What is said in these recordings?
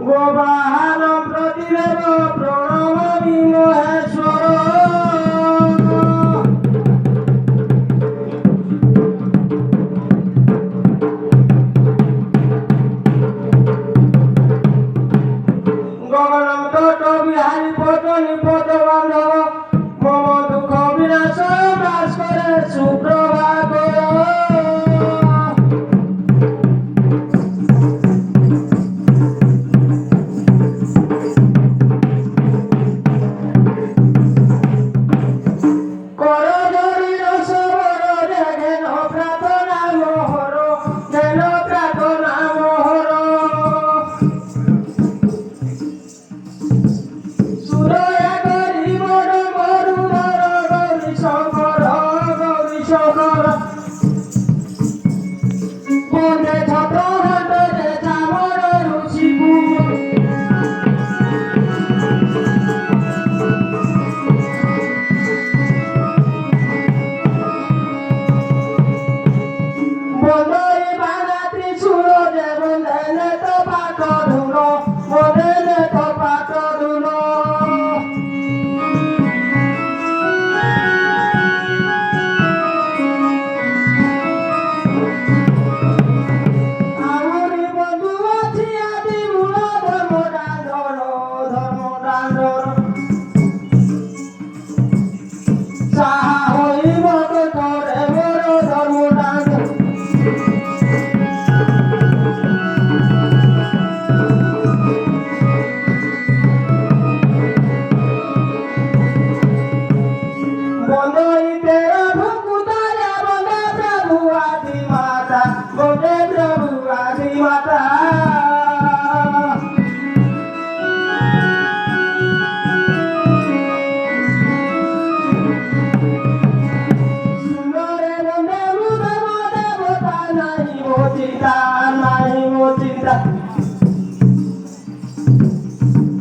গোপাল প্রতিদেব প্রণমামি মহেশ্বর গগনম তট বিহারী পদ নিপদ বান্ধব মম দুঃখ বিনাশ বাস করে সুপ্রভাত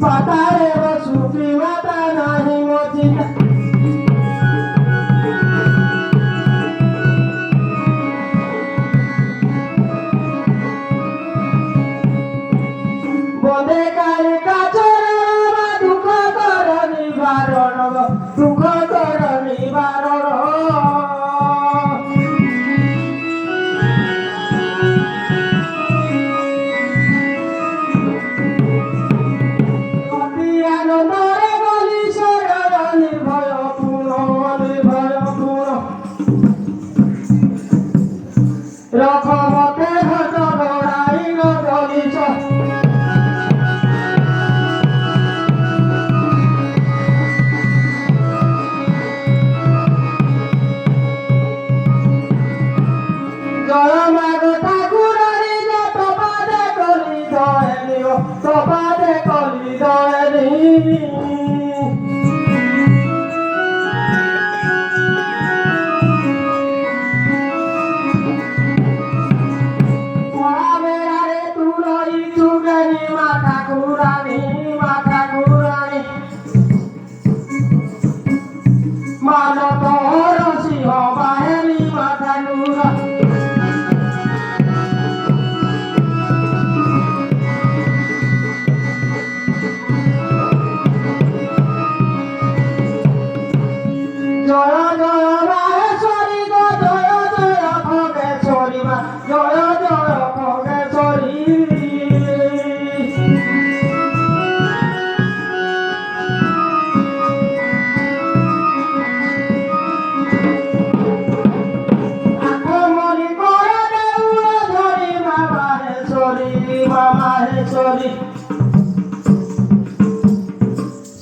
পাতারে বসুতি মাতা নাহি মচিতা বন্দে কালী কাচরে দুঃখ কর নিবারণ দুঃখ কর নিবারণ রকমতে ঘট গড়াই গলিছ জয় মাগ ঠাকুরারি যত পাদে কলি দয়নি তো পাদে কলি দয়নি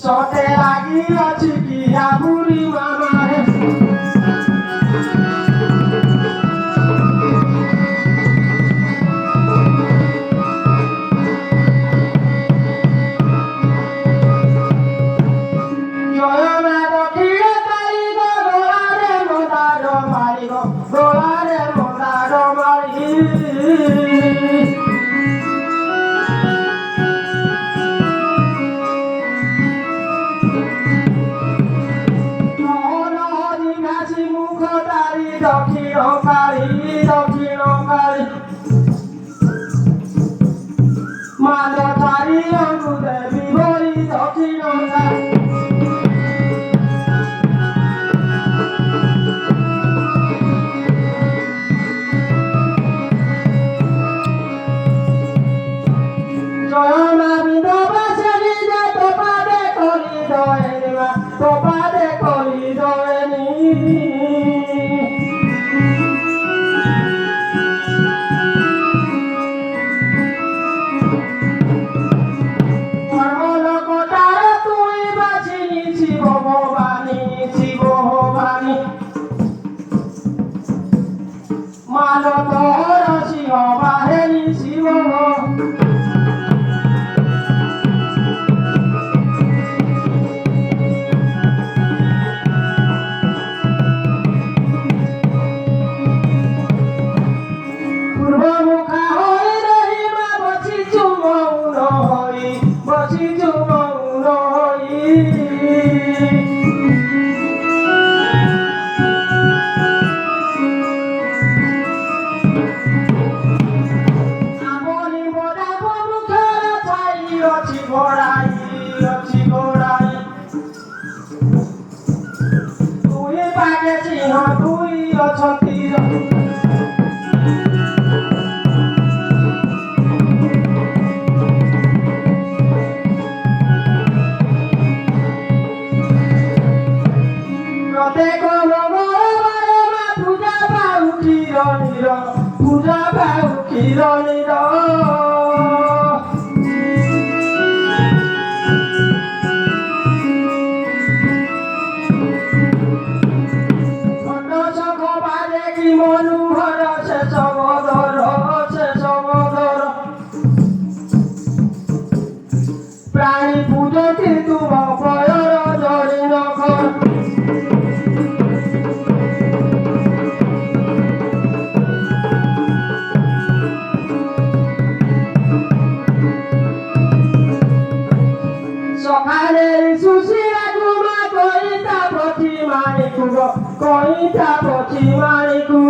সতে লাগি আছে কি আবুরি মামা হে জয় মা দক্ষিণে তাই গোলারে মোদার মারি গোলারে মোদার মারি প্রাণী পুজো কিন্তু সকালে সুশীলা কুমা কইতা পথি মানিকু কইতা পথি মানিকু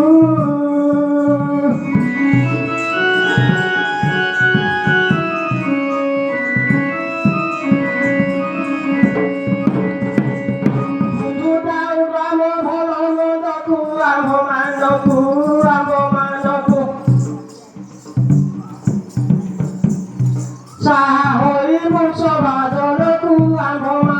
সাহা হই বংশ বাদলকু আম্ভমা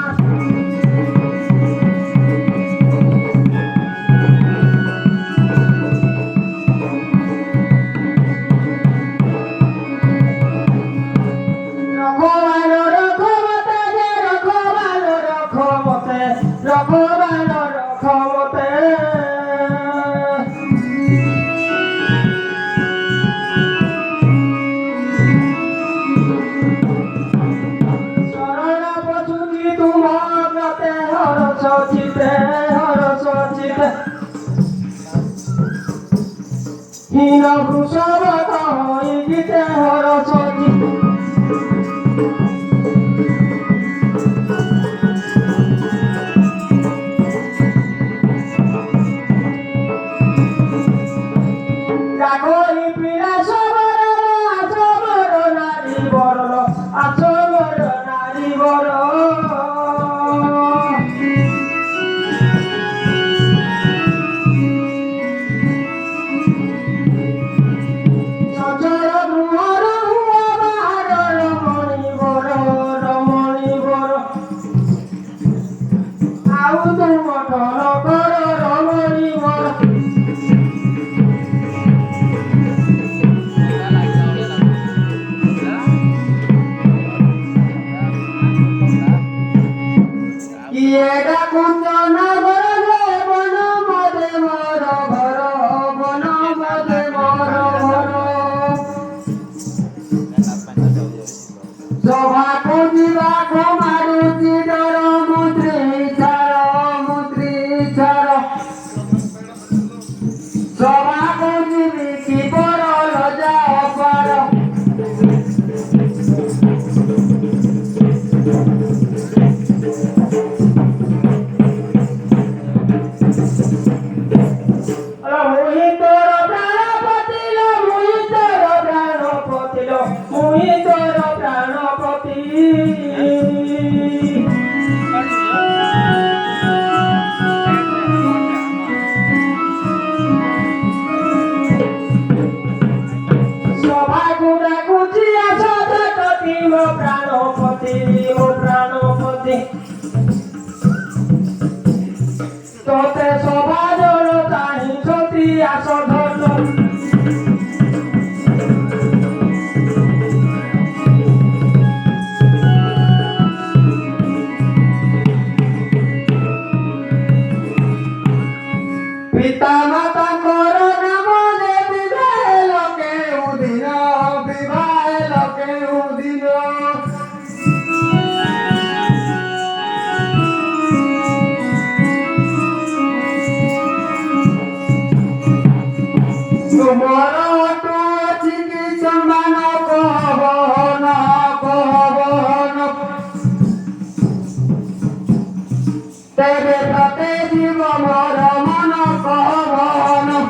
হীন বৃষভত হই গীতে হরসতি ডাকরি পীড়া সবর আচমর নারী বরল আচমর নারী বর তোতে সবাজর চাহি সতী আস ধন্য ତୁମର ଅଟୁ ଅଛି କି ସମାନ କହବନ କହବନ ତେବେ ତତେ ଯିବ ମୋର ମନ କହବନ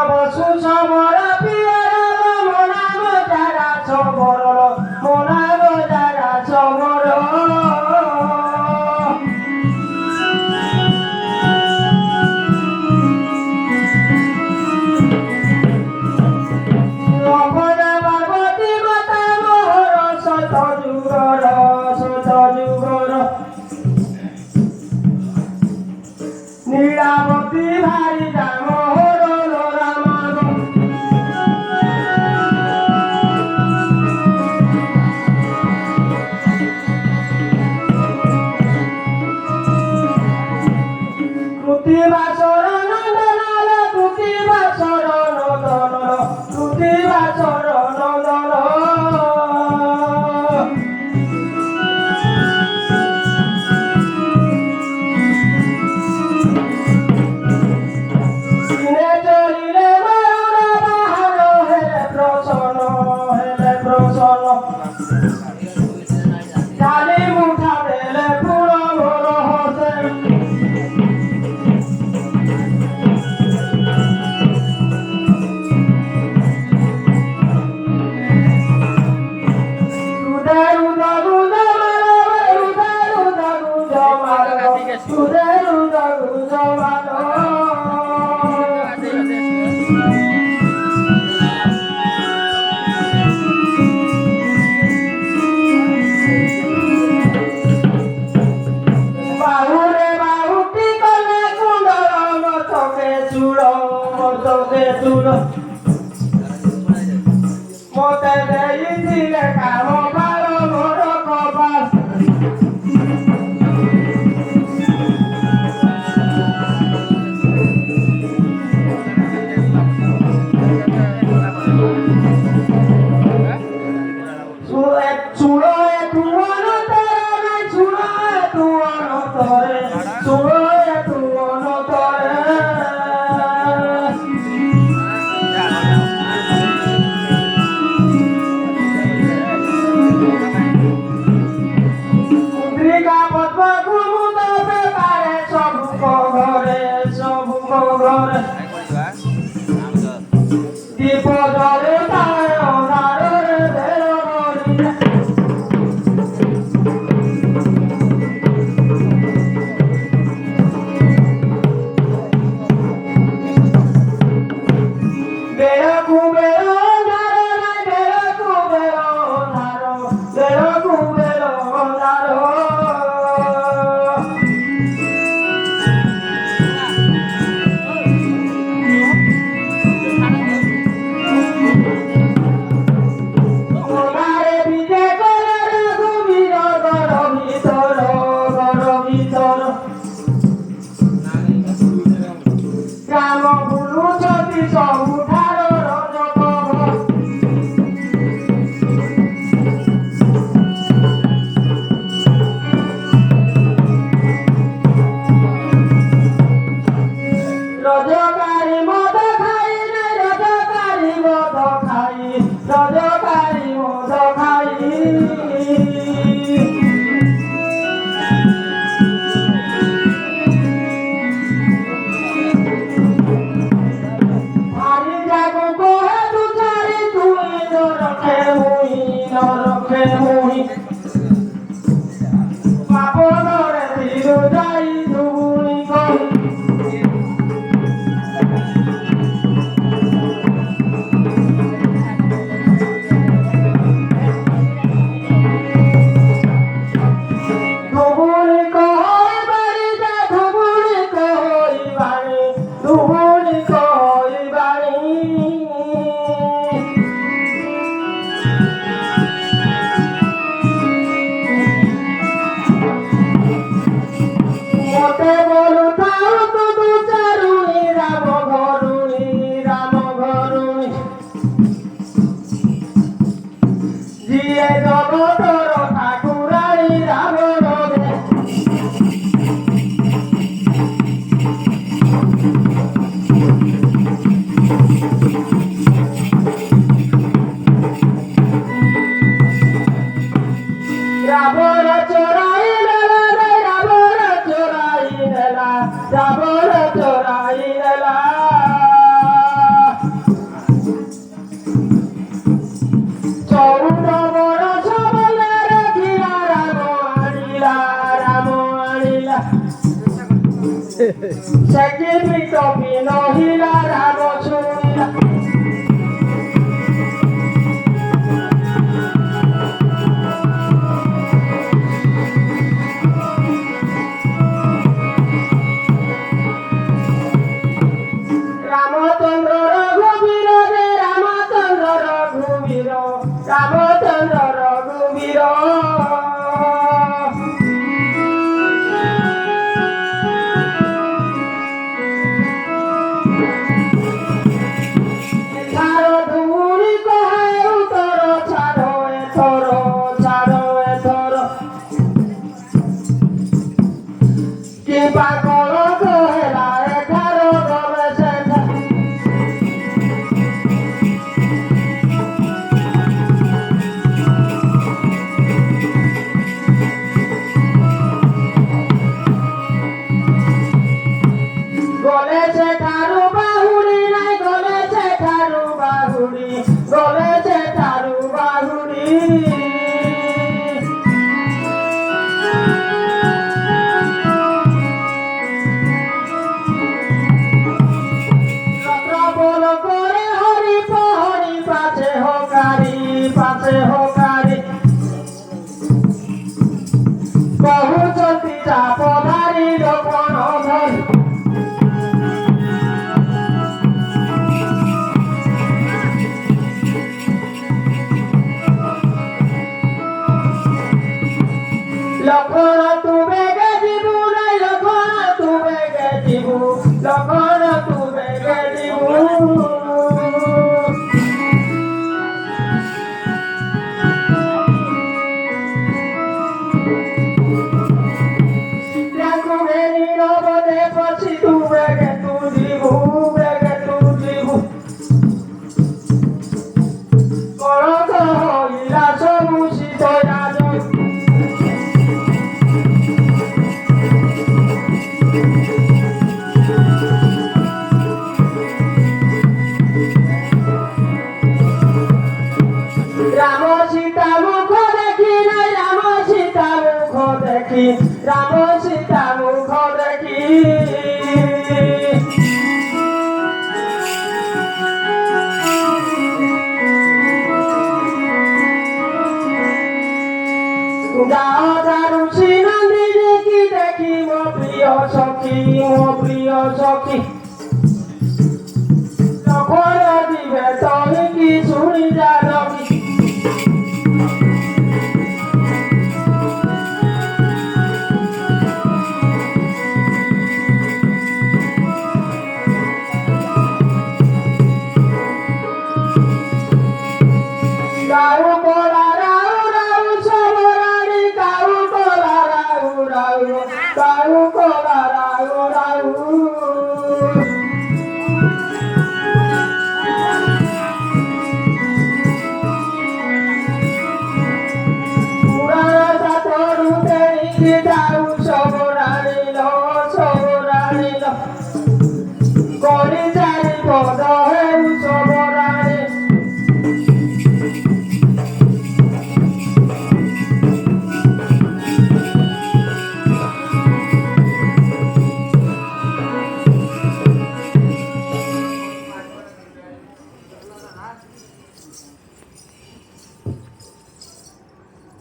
বসু সমর পিয়ার মনা যারা সমর মনা যারা সমর পার্বতী মাতা মোহর শত যুগর নীলাবতী ভারি রাম কালী মুঠা দেলে পুরো মোর হসে মতে দেইছিলে কাম পার মোর কপাল চুড়ো তু অনতরে চুড়ো তু অনতরে চুড়ো তু অনতরে রাবণ চোরাই নেলা রে রাবণ চোরাই নেলা রাবণ চোরাই নেলা চৌদ বরষ বলে রেখিলা রাম আনিলা সে কি বিটপি নহিলা রাম শুনিলা রামচন্দ্র রঘুবীর রে রামচন্দ্র রঘুবীর রামচন্দ্র রঘুবীর ছাড়ো ধুরি কহে উত্তর ছাড়ো এথর ছাড়ো এথর কি পাগল কহেলা এঠারো গবে সেঠা গলে সেঠারু বাহুড়ি নাই গলে সেঠারু বাহুড়ি গলে সেঠারু বাহুড়ি প্রবল করে হরি পহরি পাছে হোকারি বহুচন্তি চাপধারী লোকন ধরি লক্ষণ তু বেগে দিবু নাই লক্ষণ তু বেগে দিবু লক্ষণ তু বেগে দিবু সীতাকু ঘেরি নবদে পছি তু বেগে তু দিবু কলক হইলা সবু সীতয়াজ রাম সীতা মুখ দেখি নাই রাম সীতা মুখ দেখি রাম সীতা মুখ দেখি গাও দারুষি নন্দিনী কি দেখি মো প্রিয় সখী লক্ষণ দিবে তহি কি শুনি জানকি গাউ কোলা রাউ রাউ সবরানি গাউ কোলা রাউ রাউ গাউ কোলা রাউ রাউ পুরাণ সাতরু তেণিকি যাউ সবরানি ল কলি চারি পদ হেউ সবরানি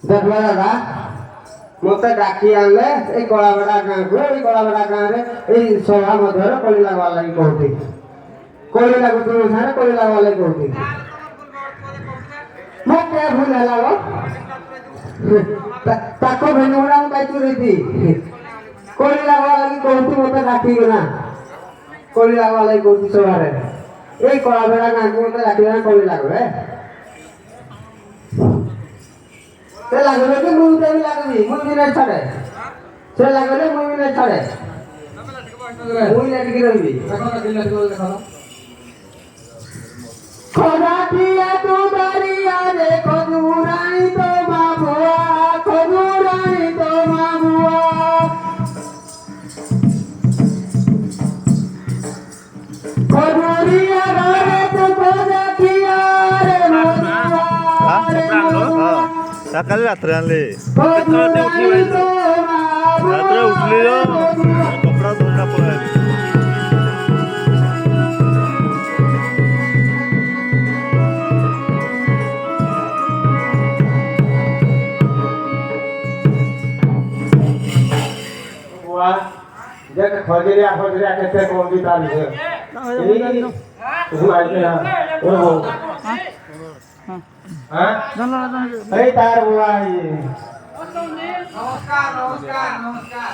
দেখলা দাদা মতে ডাকি আনলে এই কলাবেড়া গাঁরে এই সভা মধ্যে কলি লাগবার লাগি কৌতি কলি লাগু তুমি সারে কলি লাগবার লাগি কৌতি মতে ভুল হেলা গো তাকো ভেনুরা বাইতু রইতি কলি লাগবার লাগি কৌতি মতে ডাকি না কলি লাগবার লাগি কৌতি সভারে এই কলাবেড়া গাঁকে মতে ডাকি না কলি লাগবে ସେ ଲାଗିଲେ କି ମୁଁ ବି ଲାଗିବି ମୁଁ ବି ନାହିଁ ଛାଡ଼େ ସେ ଲାଗିଲେ ମୁଁ ବି ନାହିଁ ଛାଡ଼େ ମୁଁ ଟିକେ ରହିବି ଖରାଟିଆ ତୁ ଦରିଆ ରେ ଖଜୁରାଣୀ ତ ମା ଭୁଆ ଖଜୁ କାଲି ରାତିରେ ଆଣିଲି ରାତିରେ ଉଠିଲି କପଡ଼ା ଧୋଇନା ପଳାଇଲି देख खजरिया कैसे कौन भी तारीख है अरे तार हुआ ये नमस्कार नमस्कार नमस्कार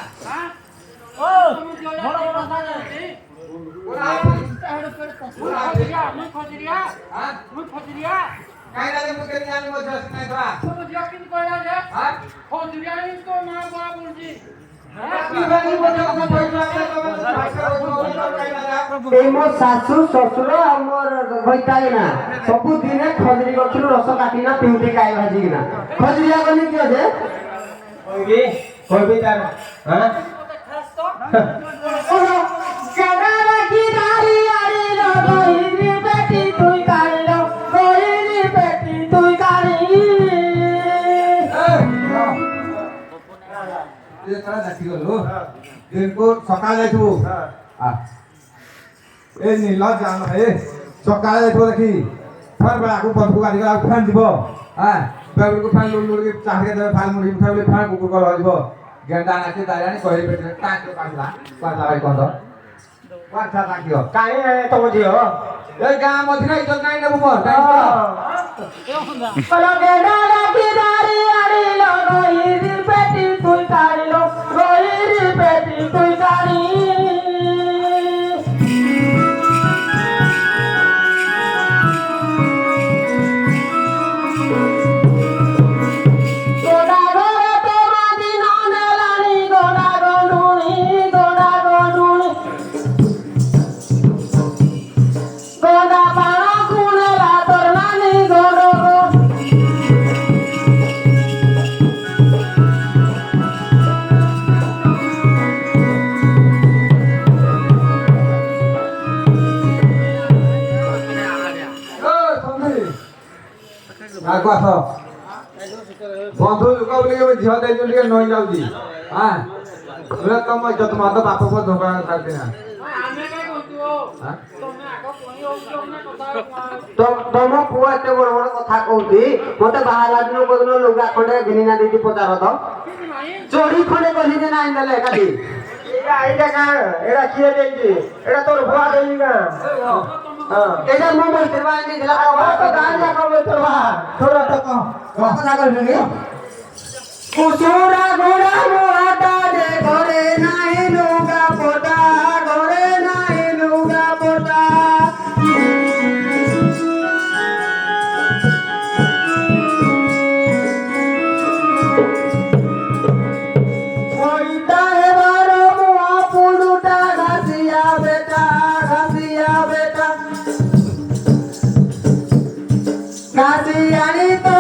काय राजे मुझे जाने में जस्ट नहीं था तो यकीन कोया जे हां खोजरिया इनको मां बाप बोलजी ମୋ ଶାଶୁ ଶ୍ୱଶୁର ଆଉ ମୋର ଭଇତାଇ ନା ସବୁଦିନେ ଖଜୁରୀ ଗଛରୁ ରସ କାଟିନା ପିଉଠି ଗାଈ ଭାଜିକିନା ଖଜୁରିଆ ଗଲି କିଏ ଯେ କହିବି ତାର सकाळ जाइथु ए नील जान हे सकाळ जाइथु देखि फर बा को बंधु गाड़ी का फैन दिबो हां बेबल को फैन लोड के चाहे दे फैन मुड़ी उठाबले फैन कुकुर को रहइबो गेंडा नाचे दायानी कहले बेटे टाइम के पासला भाई कोन वाछा लागियो काहे तो बुझियो ए गां मथिना इतो काहे नेबो मोर कलो गेंडा लागी दारी आड़ी लगई रे बेटी तुई तारी लो गई रे बेटी तुई तारी बंधु लुका बोले के झियो दे जोली के नई जाउजी हां बोले तुम इज्जत मान तो बाप को धोखा करते ना हमें काय कहतु हां तुमने आको कोई औषध ना कथा तुम पुआ एते बड़ बड़ कथा कहती मते बाहर दिन कोदन लुगा खंडे गिनीना दीदी पचार तो चोरी खंडे कहि दे नाही देले काली एटा का एटा किए देई एटा तोर भुआ देई का एटा मो बोलते बा नहीं दिला तो गान जा को बोलते बा थोड़ा तो कथा कर रे कुसुरा गोरा मोटा दे घरे नाही लुगा पोटा घरे नाही लुगा पोटा ओइता हे बारो मुआ पुडुटा घसिया बेटा घसियानी तो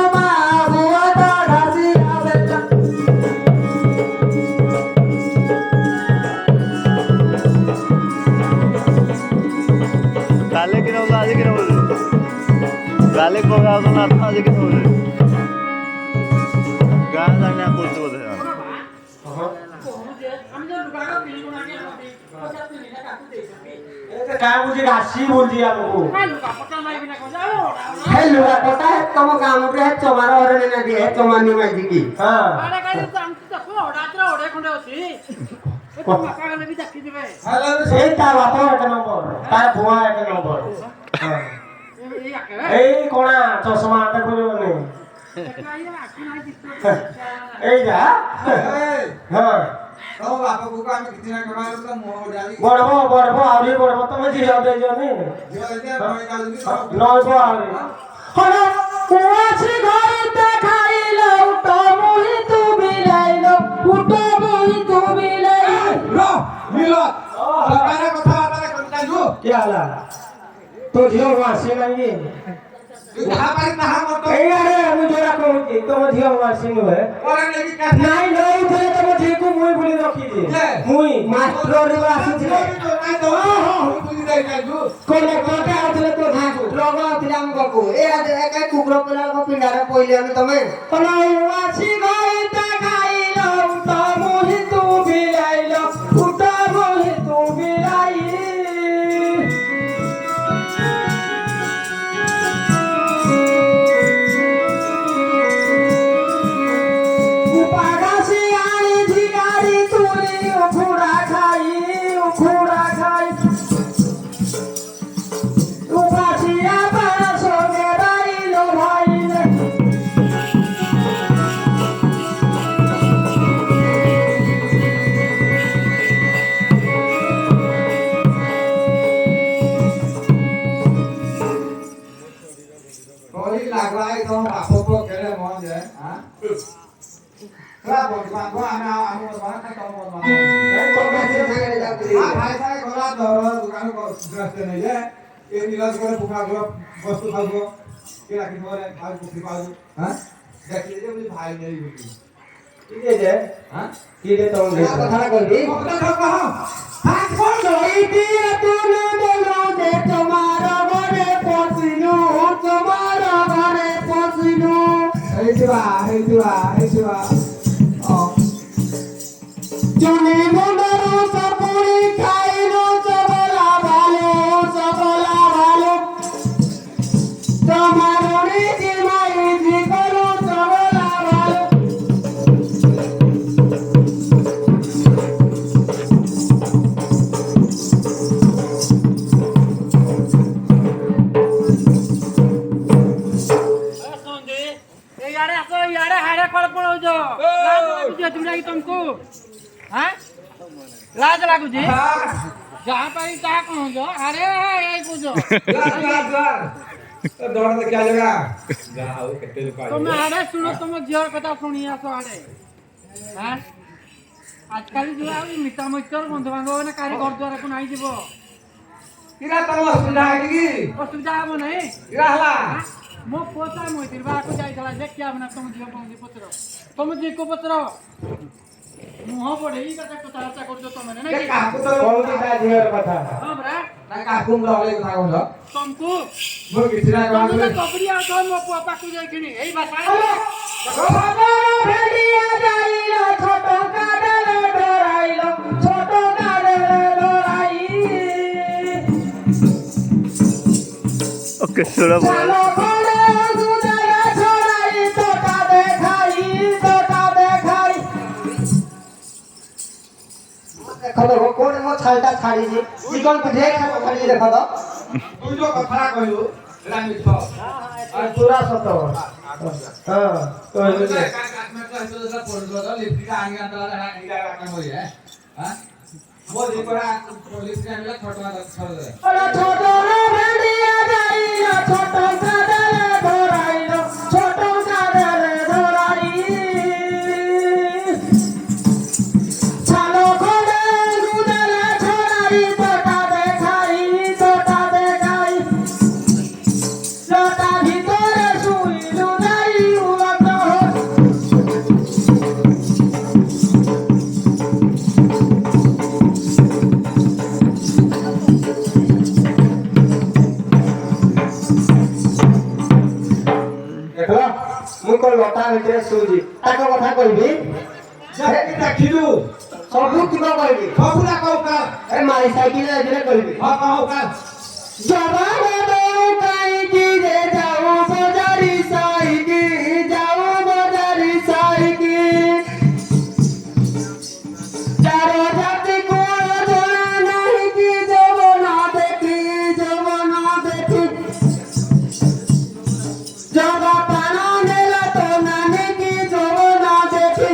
गाले को गाव ना आज के बोले गा जाने को बोले हम जो दुकान बिल बना के 50 मिनट का काटू दे सके ए का मुझे घासी बोल दिया हमको लुका पटा नहीं बिना को जाओ है लुका पटा है तुम गांव में है चमारा और ने दिए है चमानी में की हां अरे का तो हम तो को रात्र ओडे खंडे होसी तो माका गले भी देखि दिबे हेलो से तार बाप एक नंबर तार बुआ एक नंबर हां ए कोना चश्मा देखो ने ए जा हां तो बाप को का में कितना कमाल तो मोह डाली बड़बो आउरी बड़बो तुम जिया दे जनी जिया दे नय डाली नय को आउरी हलो कुआसी घर ते खाइलो तो मुही तू बिलाइलो उठो मुही तू बिलाई लो मिलो सरकार कथा बात करता जो क्या ला तो झियो वासी नहीं कहा पर कहा मत ए अरे हम जोरा कहू कि तुम झियो वासी नु है और नहीं का नहीं थे तुम झी को मुई बोली रखी ମୁଇଁ ମାଷ୍ଟରରେ ଆସୁଥିଲେ କଲେକ୍ଟରଟେ ଆଉଥିଲେ ତୋ ଧାକୁ ରଗ ଥିଲା ଆମ ପାଖକୁ ଏ ଏକା କୁକୁର ପିଲାଙ୍କ ପିଣ୍ଡାରେ ପଇଲେ ଆମେ ତମେ ଆସି ଗଇତା ଖାଇଲ ତ ମୁହିଁ ତୁ ବିଲାଇଲ ଉତ ମୁହିଁ ତୁ ବିলাই উপাগাছি আনি ঝিগারি তুলি উখুড়া খাই উপাসিয়া পারা সঙ্গে রাইল ভাই Có đi lạc lại không bà phô cái này món gì đấy hả? Ra một bạn có ăn nào ăn một món khách có một món. Hai sai có ra rồi dukkan có rasa này đấy. Ini jelas kalau buka gua বস্তু খাবো কি রাখি পরে আর কিছু পাবো হ্যাঁ দেখি যে বলি ভাই নেই বলি ঠিক আছে হ্যাঁ কি রে তোর কথা কইবি কথা কহ হাত কোন এই দিয়ে তুমি বলো যে তোমার ঘরে পছিনু এই দিবা জনে মনরু সপুরি খাইলো চবলা ভালো তোমার নিজে মাই জীবন চবলা ভালো यारे असो यारे हारे कळ पळवजो लाज लागुची तुमरा की तुमको हां लाज लागुची जहां पाई ता कहजो अरे ए कुजो दौड़ में क्या जगह जाओ कट्टे दुकान तुम हारे सुनो तुम जियर कथा सुनी आसो हारे हां आजकल जो आ मिता मचर बंधु बांधव ने कार्य घर द्वारा को नाही जीवो किरा तम सुना की असुविधा हो नहीं किरा हला मो पोता मोइतिर बाको जाइतला देखिया बना तुम जियो पौंदी पत्र तुम जी को पत्र मुह पड़े ई कथा कथा करजो तुम ने नहीं काकू तो बहुत ता झियर কথা हां बरा ना काकू रहले কথা कहल तुमको मोर किछरा तुम कहल तो कपड़िया तो मो पापा को जाइखिनी एई भाषा भेड़िया जाइलो ছোট কাডলে ডরাইলো ছোট কাডলে ডরাই ওকে সুরা চালো ঘরে সুদালা ছড়াই তোটা দেখাই দেখো তো কোন মো ছালটা ছাড়ি জি জীবন বুঝে খালি দেখো তো তুই जो কথা কইলো এলা মিছ আর পুরা সত হ্যাঁ তো काट में तो ऐसा पड़लो तो लिफ्ट का आगे अंदर जाना इधर रखना होई है हां वो देखोरा पुलिस ने मिला छोटा छोड़ दे ওরে ছোট ভেড়িয়া যাইলো ছোট কাডলে ডরাইলো ছোট কাডলে ডরাই চালো ঘরে সুদালা ছড়াই তোটা দেখাই লোটা ভিতরে শুইলু যাই উড়ত দেখলা মুই কোন লতা ভিতরে শুইছি তাকে কথা কইবি जब देखिलु ସବୁ କିবা কইবি सबुला कहू का এ মারি সাইকেল এজনে কইবি हां कहू का জবানে বউ কাইকি রে যাও বাজারি সাইকি চারো জাতি কোন জনা নাহি কি যবনা দেখি জগা প্রাণ নেলা তো নানি কি যবনা দেখি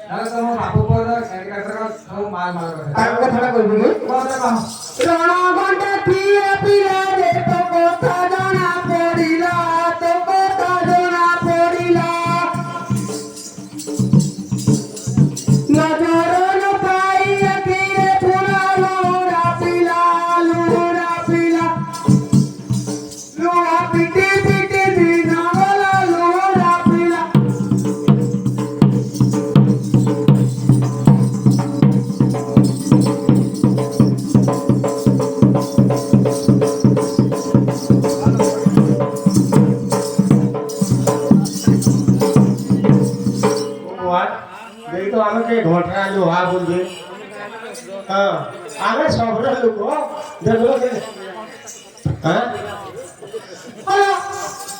ଆରେ ତମ ବାପ ପୁଅର ଏକାଥର ସବୁ ମାର ମାର କଥା ତାଙ୍କ କଥାଟା କହିବି କି? ରଣ ଘଣ୍ଟା କିଏ ପିଲା ଯେ ତୋ କଥା ଜଣା ପଡ଼ିଲା ତୋ କଥା ଜଣା ପଡ଼ିଲା ନଜର ନ ପାଇ ଆଖିରେ ପୁରା ଲୁରା ପିଲା ଲୁହା ପିଟି ପିଟି ଦିନ ଗଲା ଲୁରା ପିଲା ଦେଇ ତ ଆମେ କେ ଘଣ୍ଟା ଲୁହା ବୁଝେ ହଁ ଆମେ ସବୁର ଲୋକ ଦେଖିଲ ହଁ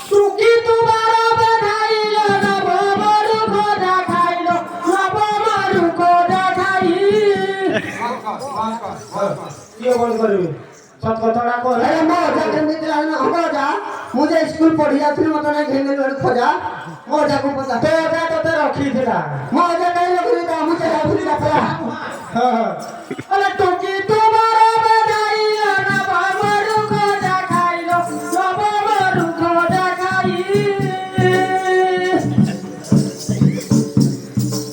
ସୁଖୀ ତୁମାର ବେଧାଇଲ ନବମରୁ ଖୋଜା ଖାଇଲ ନବମରୁ ଖୋଜା ଖାଇ କିଏ ବନ୍ଦ କରିବି ସତ କଥାଟା କହ ଆରେ ମୋ ଅଜା କେମିତି ଥିଲା ନା ଆମ ଅଜା ମୁଁ ଯେ ସ୍କୁଲ ପଢି ଯାଉଥିଲି ମତେ ନା ଘେନି ଖୋଜା ମୋ ଅଜାକୁ ପଚା ତୋ ଅଜା ତତେ ରଖିଥିଲା ମୋ ଅଜା କାହିଁ ରଖିଲି ତା ମୁଁ ଯେ ଯାଉଥିଲି ଯାତ୍ରା ହଁ ଆରେ ଟୁକି ତୁମାର ବେଧାଇଲ ନବମରୁ ଖୋଜା ଖାଇଲ ନବମରୁ ଖୋଜା ଖାଇ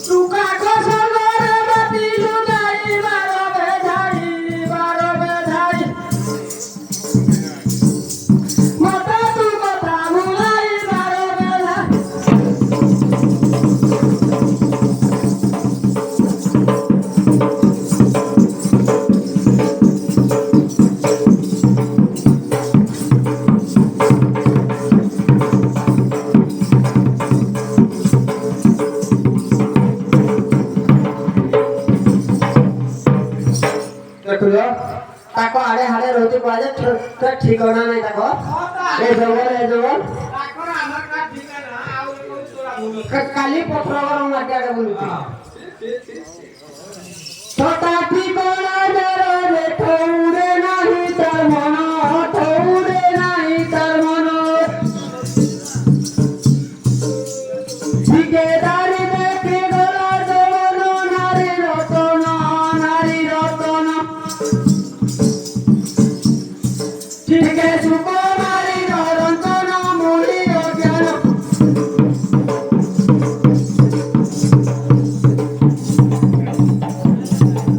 ଟୁକା ଖସଙ୍ଗରେ ବାତିଲୁ ଯାଇ ବାର ବେଧାଇ ମତେ ତୁ କଥା ଭୁলাই ବାର ବେଧା ଦେଖୁଛ ତାକୁ ଆଡେ ହାଡେ ରହୁଛି କୁହାଯାଏ ଠିକଣା ନାହିଁ ତାକୁ ଏ ଜଙ୍ଗଲ କାଲି ପଥର ଗରମ ମାଟି ଆଡେ ବୁଲୁଛି